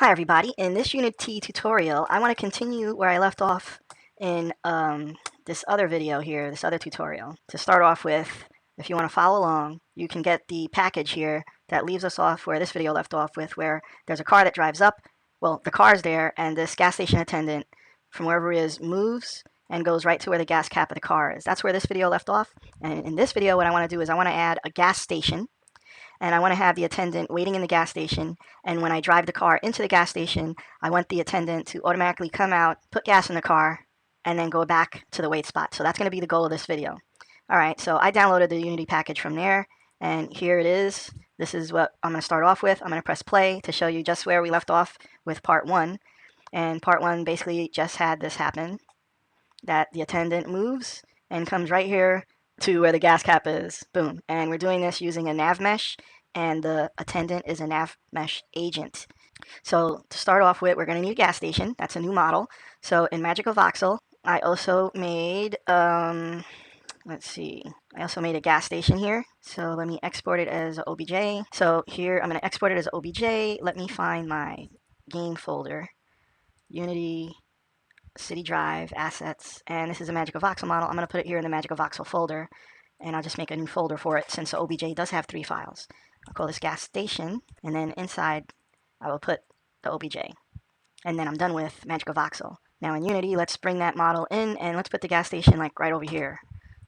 Hi everybody, in this Unity tutorial I want to continue where I left off in this other video here, this other tutorial. To start off with, if you want to follow along, you can get the package here that leaves us off where this video left off with, where there's a car that drives up, well the car's there, and this gas station attendant from wherever he is moves and goes right to where the gas cap of the car is. That's where this video left off, and in this video what I want to do is I want to add a gas station, and I want to have the attendant waiting in the gas station, and when I drive the car into the gas station, I want the attendant to automatically come out, put gas in the car, and then go back to the wait spot. So that's going to be the goal of this video. Alright, so I downloaded the Unity package from there, and here it is. This is what I'm going to start off with. I'm going to press play to show you just where we left off with part 1. And part 1 basically just had this happen, that the attendant moves and comes right here to where the gas cap is. Boom. And we're doing this using a nav mesh, and the attendant is a nav mesh agent. So to start off with, we're going to need a gas station. That's a new model. So in Magical Voxel, I also made, let's see, I also made a gas station here. So let me export it as a OBJ. So here I'm going to export it as OBJ. Let me find my game folder, Unity City Drive, Assets, and this is a Magical Voxel model. I'm going to put it here in the Magical Voxel folder, and I'll just make a new folder for it since the OBJ does have 3 files. I'll call this gas station, and then inside I will put the OBJ. And then I'm done with Magical Voxel. Now in Unity, let's bring that model in, and let's put the gas station like right over here.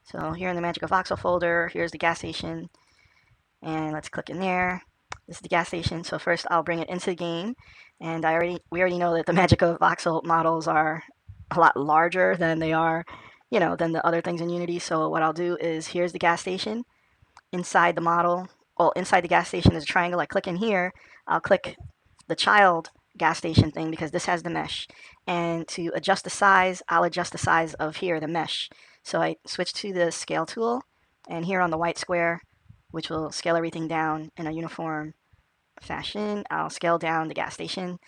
So here in the Magical Voxel folder, here's the gas station, and let's click in there. This is the gas station. So first I'll bring it into the game, and we already know that the Magical Voxel models are a lot larger than they are, than the other things in Unity. So what I'll do is, here's the gas station. Inside the model, well, inside the gas station there's a triangle. I click in here. I'll click the child gas station thing because this has the mesh. And to adjust the size, I'll adjust the size of here, the mesh. So I switch to the scale tool, and here on the white square, which will scale everything down in a uniform fashion, I'll scale down the gas station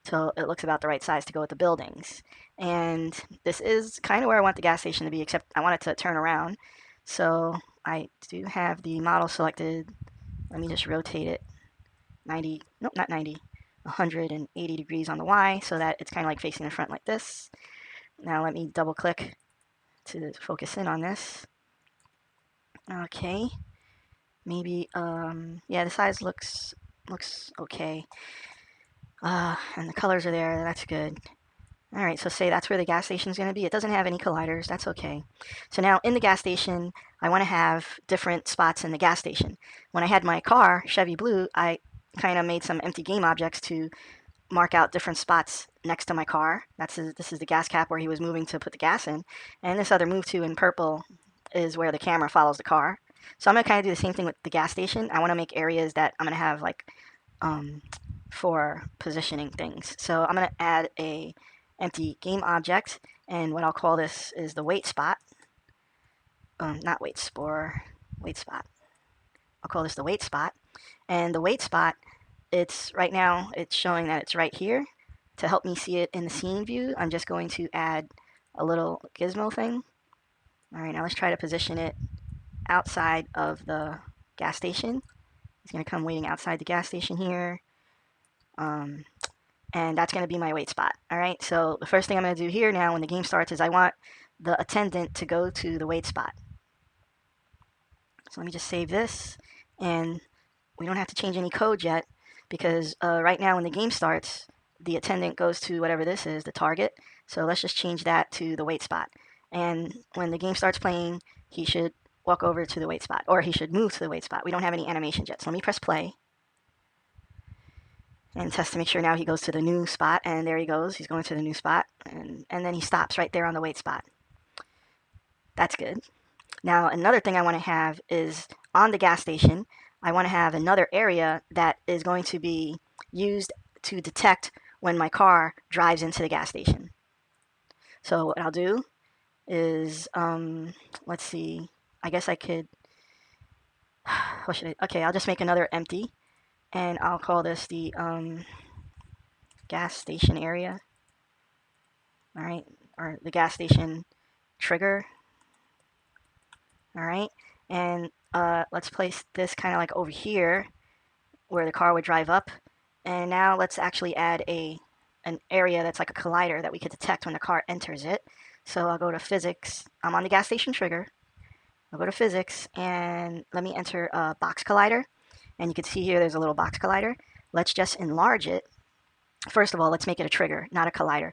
till it looks about the right size to go with the buildings. And this is kind of where I want the gas station to be, except I want it to turn around. So I do have the model selected. Let me just rotate it 90, nope, not 90, 180 degrees on the Y, so that it's kind of like facing the front like this. Now let me double click to focus in on this. Okay, maybe, yeah, the size looks okay. And the colors are there, that's good. Alright, so say that's where the gas station is going to be. It doesn't have any colliders, that's okay. So now in the gas station, I want to have different spots in the gas station. When I had my car, Chevy Blue, I kind of made some empty game objects to mark out different spots next to my car. This is the gas cap where he was moving to put the gas in. And this other move to in purple is where the camera follows the car. So I'm going to kind of do the same thing with the gas station. I want to make areas that I'm going to have like for positioning things. So I'm going to add a empty game object, and what I'll call this is the wait spot. Not wait spore, wait spot. I'll call this the wait spot. And the wait spot, it's right now, it's showing that it's right here. To help me see it in the scene view, I'm just going to add a little gizmo thing. Alright, now let's try to position it outside of the gas station. It's going to come waiting outside the gas station here. And that's going to be my wait spot. Alright, so the first thing I'm going to do here now when the game starts is I want the attendant to go to the wait spot. So let me just save this, and we don't have to change any code yet, because right now when the game starts, the attendant goes to whatever this is, the target. So let's just change that to the wait spot. And when the game starts playing, he should walk over to the wait spot, or he should move to the wait spot. We don't have any animations yet, so let me press play and test to make sure now he goes to the new spot, and there he goes. He's going to the new spot, and then he stops right there on the wait spot. That's good. Now another thing I want to have is on the gas station, I want to have another area that is going to be used to detect when my car drives into the gas station. So what I'll do is, let's see, I guess I could, what should I, okay, I'll just make another empty, and I'll call this the gas station area. Alright, or the gas station trigger. Alright, and let's place this kind of like over here where the car would drive up, And now let's actually add an area that's like a collider that we could detect when the car enters it. So I'll go to physics. I'm on the gas station trigger. I'll go to physics and let me enter a box collider. And you can see here there's a little box collider. Let's just enlarge it. First of all, let's make it a trigger, not a collider.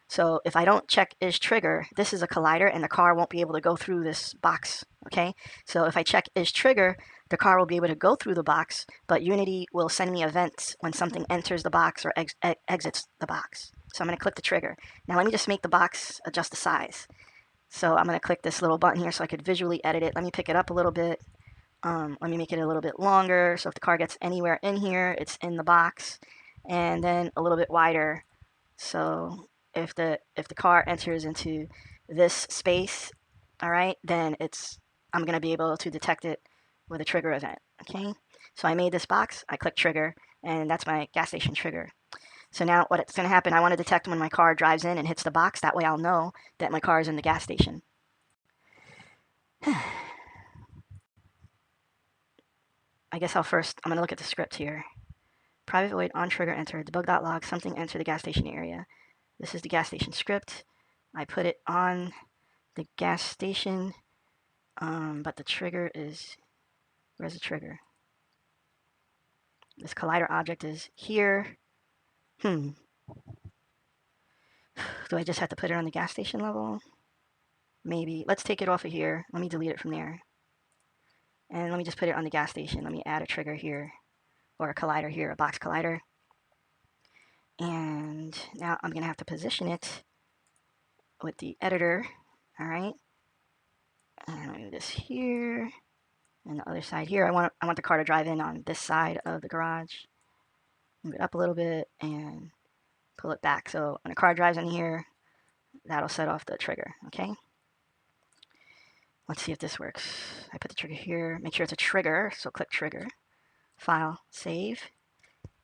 So if I don't check is trigger, this is a collider and the car won't be able to go through this box, okay? So if I check is trigger, the car will be able to go through the box, but Unity will send me events when something enters the box or exits the box. So I'm going to click the trigger. Now let me just make the box adjust the size. So I'm going to click this little button here so I could visually edit it. Let me pick it up a little bit. Let me make it a little bit longer, so if the car gets anywhere in here, it's in the box. And then a little bit wider, so if the car enters into this space, all right, then I'm going to be able to detect it with a trigger event, okay? So I made this box, I click trigger, and that's my gas station trigger. So now what's going to happen, I want to detect when my car drives in and hits the box. That way I'll know that my car is in the gas station. I guess I'm going to look at the script here. Private void on trigger enter, debug.log, something enter the gas station area. This is the gas station script. I put it on the gas station, but the trigger is, where's the trigger? This collider object is here. Do I just have to put it on the gas station level? Maybe. Let's take it off of here. Let me delete it from there. And let me just put it on the gas station. Let me add a trigger here, or a collider here, a box collider. And now I'm going to have to position it with the editor. All right. And I'll do this here. And the other side here, I want the car to drive in on this side of the garage. Move it up a little bit and pull it back. So when a car drives in here, that'll set off the trigger, okay? Let's see if this works. I put the trigger here, make sure it's a trigger, so click trigger, file, save,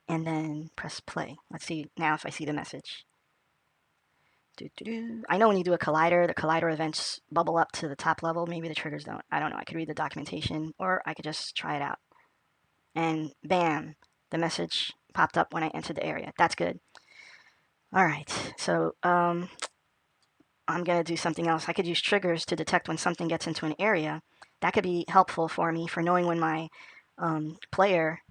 and then press play. Let's see now if I see the message. I know when you do a collider, the collider events bubble up to the top level. Maybe the triggers don't. I don't know. I could read the documentation, or I could just try it out. And bam, the message popped up when I entered the area. That's good. All right, so I'm going to do something else. I could use triggers to detect when something gets into an area. That could be helpful for me for knowing when my player,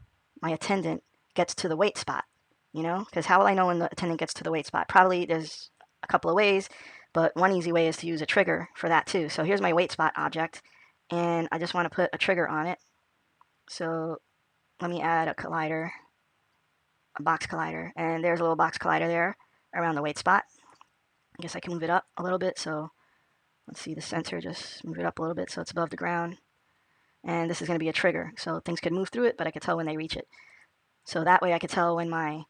my attendant, gets to the wait spot, you know? Because how will I know when the attendant gets to the wait spot? Probably there's a couple of ways, but one easy way is to use a trigger for that too. So here's my wait spot object, and I just want to put a trigger on it. So let me add a collider, a box collider, and there's a little box collider there around the wait spot. I guess I can move it up a little bit, so let's see the sensor, just move it up a little bit so it's above the ground. And this is going to be a trigger, so things could move through it, but I could tell when they reach it. So that way I could tell when my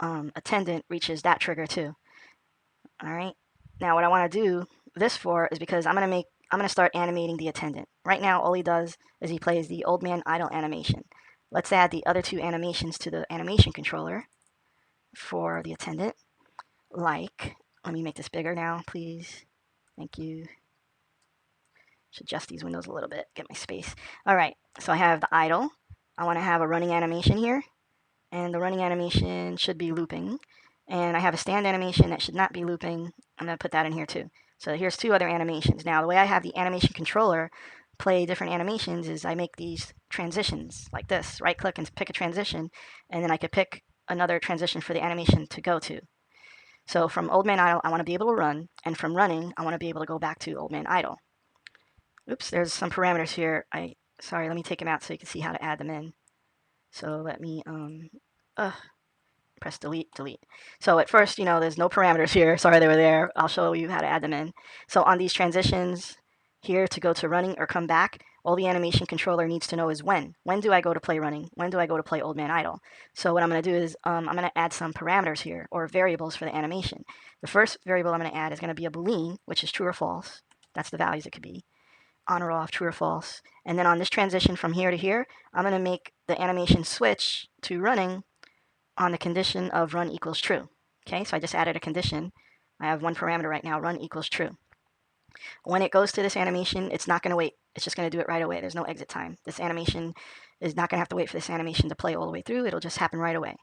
attendant reaches that trigger too. All right. Now what I want to do this for is because I'm going to start animating the attendant. Right now all he does is he plays the old man idle animation. Let's add the other two animations to the animation controller for the attendant. Like, let me make this bigger now, please. Thank you. Should adjust these windows a little bit, get my space. All right, so I have the idle. I want to have a running animation here, and the running animation should be looping. And I have a stand animation that should not be looping. I'm going to put that in here too. So here's two other animations. Now, the way I have the animation controller play different animations is I make these transitions like this. Right click and pick a transition, and then I could pick another transition for the animation to go to. So from old man idle, I want to be able to run, and from running, I want to be able to go back to old man idle. Oops, there's some parameters here. Sorry, let me take them out so you can see how to add them in. So let me press delete. So at first, there's no parameters here. Sorry they were there. I'll show you how to add them in. So on these transitions here to go to running or come back, all the animation controller needs to know is when. When do I go to play running? When do I go to play old man idle? So what I'm going to do is I'm going to add some parameters here, or variables for the animation. The first variable I'm going to add is going to be a boolean, which is true or false. That's the values it could be. On or off, true or false. And then on this transition from here to here, I'm going to make the animation switch to running on the condition of run equals true. Okay, so I just added a condition. I have one parameter right now, run equals true. When it goes to this animation, it's not going to wait. It's just going to do it right away. There's no exit time. This animation is not going to have to wait for this animation to play all the way through. It'll just happen right away.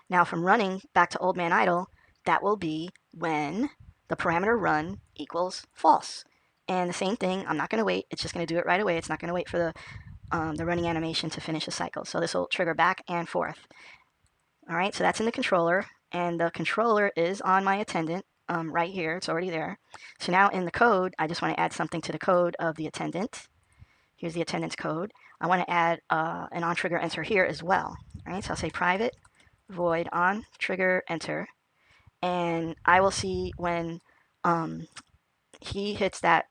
Now from running back to old man idle, that will be when the parameter run equals false. And the same thing, I'm not going to wait. It's just going to do it right away. It's not going to wait for the running animation to finish the cycle. So this will trigger back and forth. All right, so that's in the controller, and the controller is on my attendant right here. It's already there. So now in the code, I just want to add something to the code of the attendant. Here's the attendant's code. I want to add an on trigger enter here as well. All right, so I'll say private void on trigger enter, and I will see when he hits that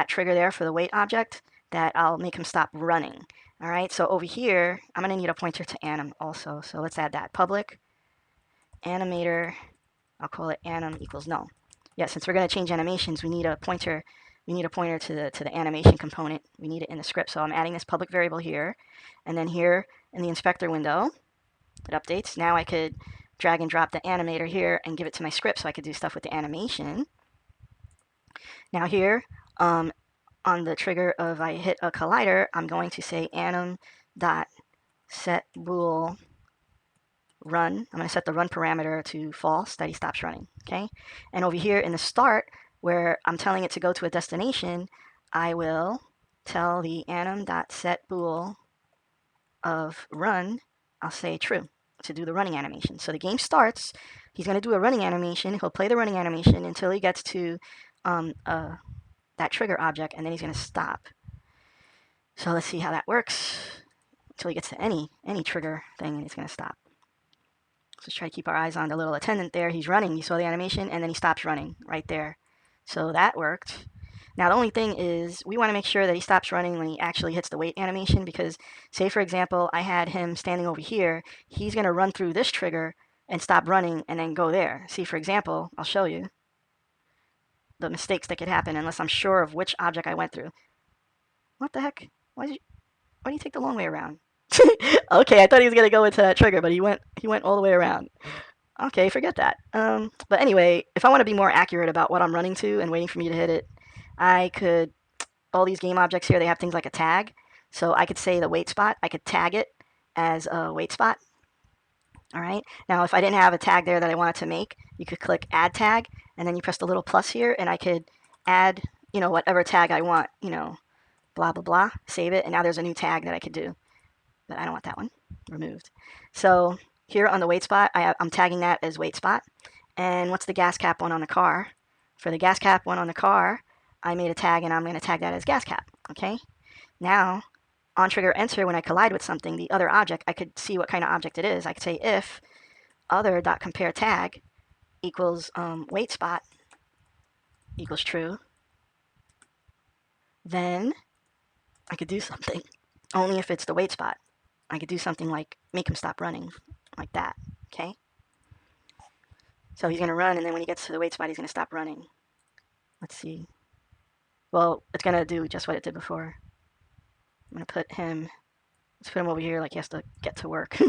trigger there for the wait object that I'll make him stop running. All right, so over here, I'm going to need a pointer to anim also. So let's add that. Public animator, I'll call it anim equals null. Yeah, since we're going to change animations, we need a pointer. We need a pointer to the animation component. We need it in the script. So I'm adding this public variable here. And then here in the inspector window, it updates. Now I could drag and drop the animator here and give it to my script so I could do stuff with the animation. Now here, on the trigger of I hit a collider, I'm going to say anim dot set bool run. I'm going to set the run parameter to false, that he stops running. Okay. And over here in the start, where I'm telling it to go to a destination, I will tell the anim dot set bool of run. I'll say true to do the running animation. So the game starts. He's going to do a running animation. He'll play the running animation until he gets to that trigger object, and then he's going to stop. So let's see how that works. Until he gets to any trigger thing, and he's going to stop. So let's try to keep our eyes on the little attendant there. He's running. You saw the animation, and then he stops running right there. So that worked. Now the only thing is we want to make sure that he stops running when he actually hits the wait animation, because say for example I had him standing over here, he's going to run through this trigger and stop running and then go there. See, for example, I'll show you the mistakes that could happen unless I'm sure of which object I went through. What the heck? Why do you take the long way around? Okay, I thought he was going to go into that trigger, but he went all the way around. Okay, forget that. But anyway, if I want to be more accurate about what I'm running to and waiting for me to hit it, I could, all these game objects here, they have things like a tag. So I could say the wait spot, I could tag it as a wait spot. All right. Now, if I didn't have a tag there that I wanted to make, you could click add tag, and then you press the little plus here, and I could add, whatever tag I want, blah, blah, blah, save it, and now there's a new tag that I could do. But I don't want that one removed. So here on the wait spot, I'm tagging that as wait spot. And what's the gas cap one on the car? For the gas cap one on the car, I made a tag, and I'm going to tag that as gas cap. Okay. Now, on trigger enter, when I collide with something, the other object, I could see what kind of object it is. I could say if other.compare tag equals wait spot equals true, then I could do something. Only if it's the wait spot. I could do something like make him stop running, like that. Okay. So he's going to run, and then when he gets to the wait spot, he's going to stop running. Let's see. Well, it's going to do just what it did before. I'm going to put him, let's put him over here like he has to get to work.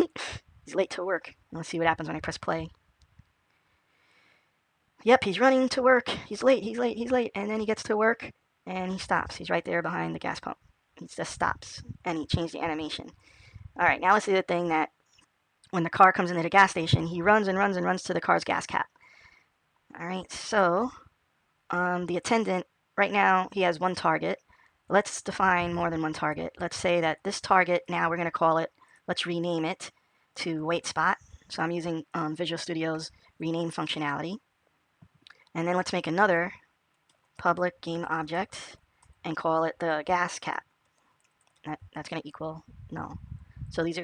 He's late to work. Let's see what happens when I press play. Yep, he's running to work. He's late, he's late, he's late. And then he gets to work, and he stops. He's right there behind the gas pump. He just stops, and he changed the animation. All right, now let's do the thing that when the car comes into the gas station, he runs and runs and runs to the car's gas cap. All right, so the attendant, right now, he has one target. Let's define more than one target. Let's say that this target, now we're going to call it, let's rename it to wait spot. So I'm using Visual Studio's rename functionality. And then let's make another public game object and call it the gas cap. That's going to equal null. So these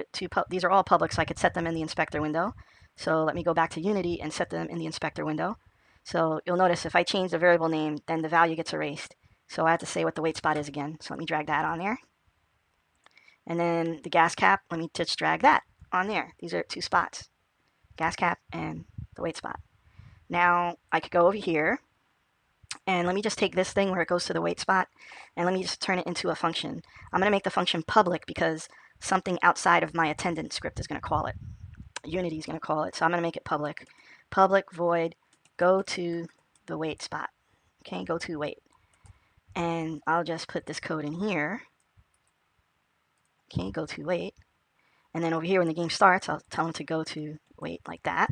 are all public, so I could set them in the inspector window. So let me go back to Unity and set them in the inspector window. So you'll notice if I change the variable name, then the value gets erased. So I have to say what the wait spot is again. So let me drag that on there. And then the gas cap, let me just drag that on there. These are two spots, gas cap and the wait spot. Now I could go over here, and let me just take this thing where it goes to the wait spot, and let me just turn it into a function. I'm going to make the function public because something outside of my attendant script is going to call it. Unity is going to call it, so I'm going to make it public. Public void go to the wait spot. Okay, go to wait. And I'll just put this code in here. Okay, go to wait. And then over here when the game starts, I'll tell him to go to wait like that.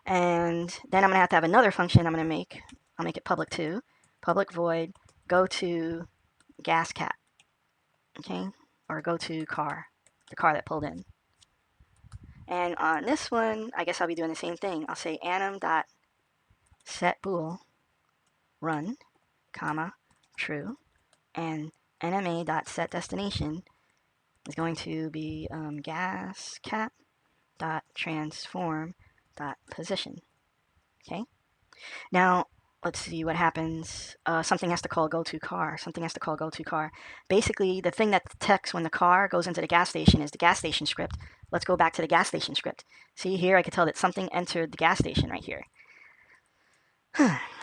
And then I'm going to have another function I'll make it public too. Public void go to gas cap, okay? Or go to car, the car that pulled in. And on this one, I guess I'll be doing the same thing. I'll say anim.setBool run, comma, true, and nma.setDestination is going to be gas cap dot transform dot position. Okay. Now let's see what happens. Something has to call go to car. Something has to call go to car. Basically, the thing that detects when the car goes into the gas station is the gas station script. Let's go back to the gas station script. See here, I can tell that something entered the gas station right here.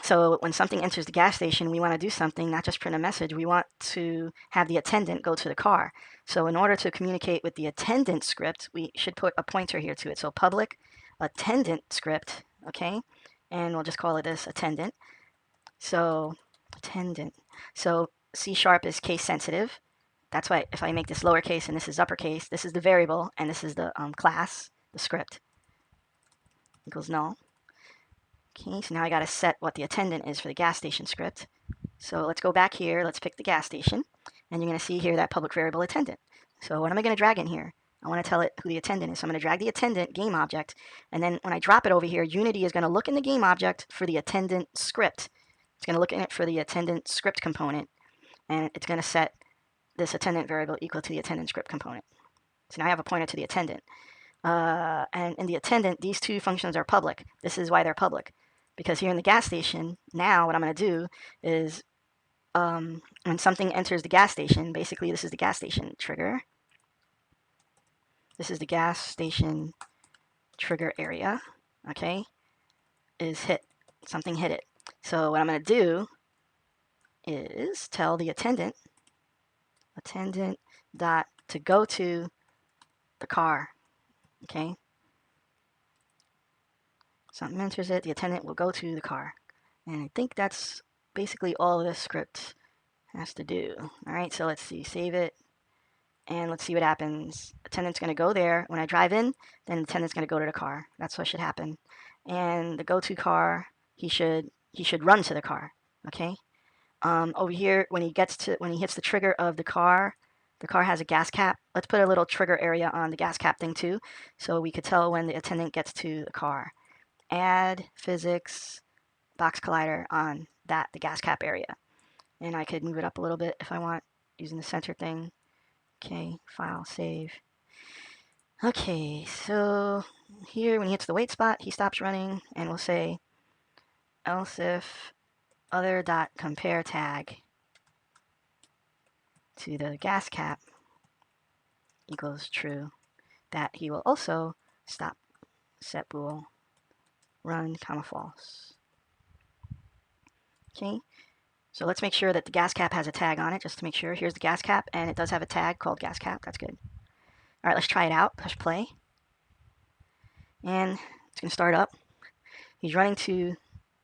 So when something enters the gas station, we want to do something, not just print a message. We want to have the attendant go to the car. So in order to communicate with the attendant script, we should put a pointer here to it. So public attendant script, okay? And we'll just call it this attendant. So attendant. So C# is case sensitive. That's why if I make this lowercase and this is uppercase, this is the variable and this is the class, the script, equals null. Okay, so now I got to set what the attendant is for the gas station script. So let's go back here. Let's pick the gas station. And you're going to see here that public variable attendant. So what am I going to drag in here? I want to tell it who the attendant is. So I'm going to drag the attendant game object. And then when I drop it over here, Unity is going to look in the game object for the attendant script. It's going to look in it for the attendant script component. And it's going to set this attendant variable equal to the attendant script component. So now I have a pointer to the attendant. And in the attendant, these two functions are public. This is why they're public. Because here in the gas station, now what I'm going to do is when something enters the gas station, basically this is the gas station trigger. This is the gas station trigger area, okay, is hit. Something hit it. So what I'm going to do is tell the attendant dot to go to the car, okay. Something enters it, the attendant will go to the car. And I think that's basically all this script has to do. All right, so let's see, save it, and let's see what happens. Attendant's going to go there. When I drive in, then the attendant's going to go to the car. That's what should happen. And the go to car, he should run to the car. Okay. Over here, when he hits the trigger of the car has a gas cap. Let's put a little trigger area on the gas cap thing too, so we could tell when the attendant gets to the car. Add physics box collider on the gas cap area. And I could move it up a little bit if I want, using the center thing. Okay, file, save. Okay, so here when he hits the wait spot, he stops running, and we'll say else if other.compare tag to the gas cap equals true, that he will also stop set bool run comma false. Okay, so let's make sure that the gas cap has a tag on it, just to make sure. Here's the gas cap, and it does have a tag called gas cap. That's good. All right, let's try it out. Push play. And it's going to start up. He's running to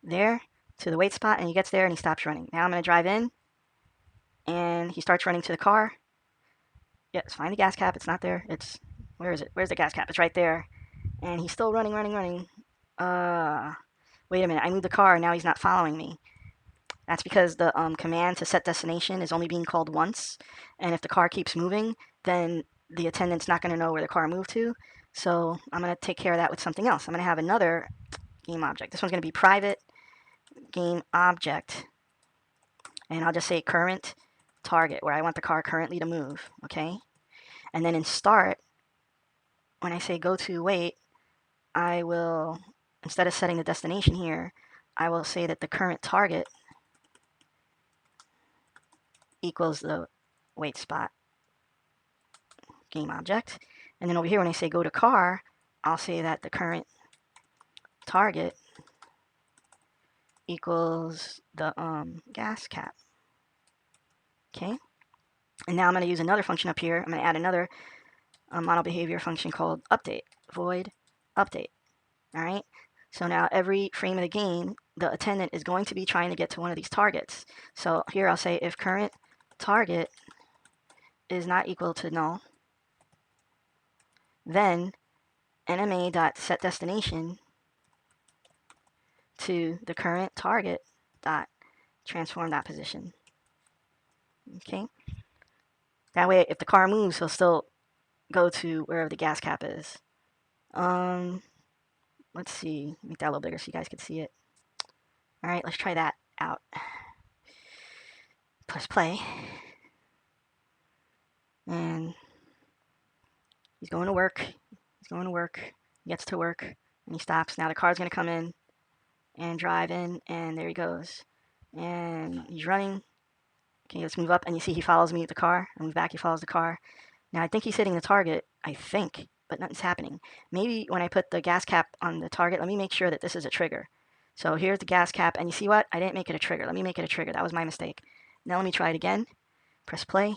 there, to the wait spot, and he gets there, and he stops running. Now I'm going to drive in, and he starts running to the car. Yeah, let's find the gas cap. It's not there. Where is it? Where's the gas cap? It's right there. And he's still running. Wait a minute. I moved the car, and now he's not following me. That's because the command to set destination is only being called once. And if the car keeps moving, then the attendant's not going to know where the car moved to. So I'm going to take care of that with something else. I'm going to have another game object. This one's going to be private game object. And I'll just say current target, where I want the car currently to move. Okay. And then in start, when I say go to wait, I will, instead of setting the destination here, I will say that the current target equals the wait spot game object. And then over here, when I say go to car, I'll say that the current target equals the gas cap. Okay. And now I'm going to use another function up here. I'm going to add another model behavior function called update, void update. All right. So now every frame of the game, the attendant is going to be trying to get to one of these targets. So here I'll say if current target is not equal to null, then nma.setDestination to the current target dot transform that position. Okay. That way, if the car moves, he'll still go to wherever the gas cap is. Let's see. Make that a little bigger so you guys can see it. All right, let's try that out. Press play. And he's going to work. He's going to work. He gets to work and he stops. Now the car's going to come in and drive in, and there he goes. And he's running. Okay, let's move up, and you see he follows me with the car. I move back, he follows the car. Now I think he's hitting the target, I think, but nothing's happening. Maybe when I put the gas cap on the target, let me make sure that this is a trigger. So here's the gas cap, and you see what? I didn't make it a trigger. Let me make it a trigger. That was my mistake. Now let me try it again. Press play.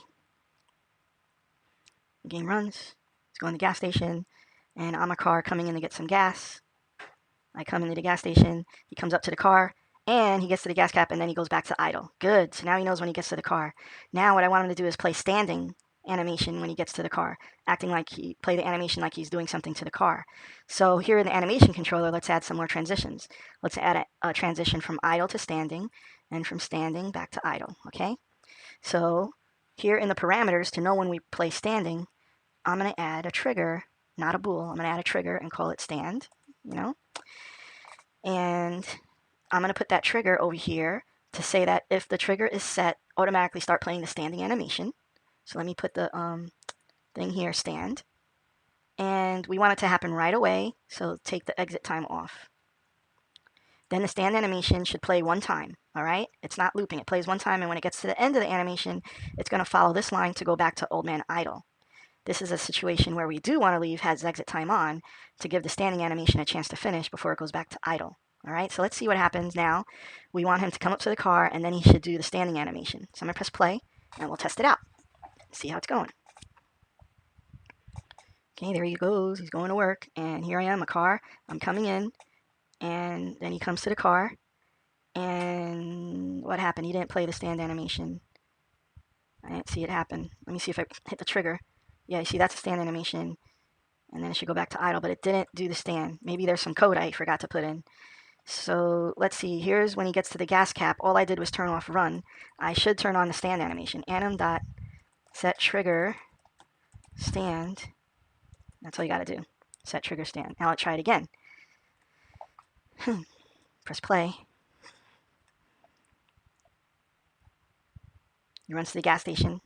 The game runs. Let's go in the gas station, and I'm a car coming in to get some gas. I come into the gas station. He comes up to the car, and he gets to the gas cap, and then he goes back to idle. Good. So now he knows when he gets to the car. Now what I want him to do is play standing animation when he gets to the car, acting like play the animation like he's doing something to the car. So here in the animation controller, let's add some more transitions. Let's add a transition from idle to standing, and from standing back to idle. Okay. So here in the parameters, to know when we play standing, I'm going to add a trigger, not a bool. I'm going to add a trigger and call it stand. And I'm going to put that trigger over here to say that if the trigger is set, automatically start playing the standing animation. So let me put the thing here, stand. And we want it to happen right away, so take the exit time off. Then the stand animation should play one time, all right? It's not looping. It plays one time, and when it gets to the end of the animation, it's going to follow this line to go back to old man idle. This is a situation where we do want to leave has exit time on to give the standing animation a chance to finish before it goes back to idle. All right, so let's see what happens now. We want him to come up to the car, and then he should do the standing animation. So I'm going to press play, and we'll test it out. See how it's going. Okay, there he goes. He's going to work, and here I am, a car. I'm coming in, and then he comes to the car, and what happened? He didn't play the stand animation. I didn't see it happen. Let me see if I hit the trigger. Yeah, you see that's a stand animation, and then it should go back to idle, but it didn't do the stand. Maybe there's some code I forgot to put in. So let's see, here's when he gets to the gas cap. All I did was turn off run. I should turn on the stand animation. Anim.set trigger stand. That's all you got to do. Set trigger stand. Now let's try it again. Press play. He runs to the gas station,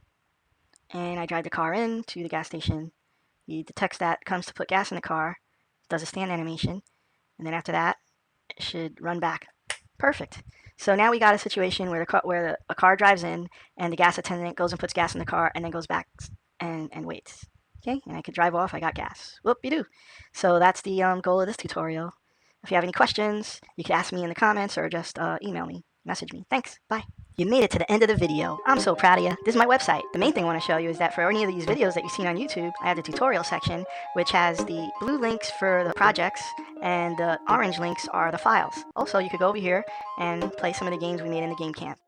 and I drive the car in to the gas station. He detects that, comes to put gas in the car, does a stand animation, and then after that, it should run back. Perfect. So now we got a situation where a car drives in, and the gas attendant goes and puts gas in the car, and then goes back and waits. Okay, and I could drive off. I got gas. Whoop-de-doo. So that's the goal of this tutorial. If you have any questions, you can ask me in the comments or just email me, message me. Thanks. Bye. You made it to the end of the video. I'm so proud of you. This is my website. The main thing I want to show you is that for any of these videos that you've seen on YouTube, I have the tutorial section, which has the blue links for the projects, and the orange links are the files. Also, you could go over here and play some of the games we made in the game camp.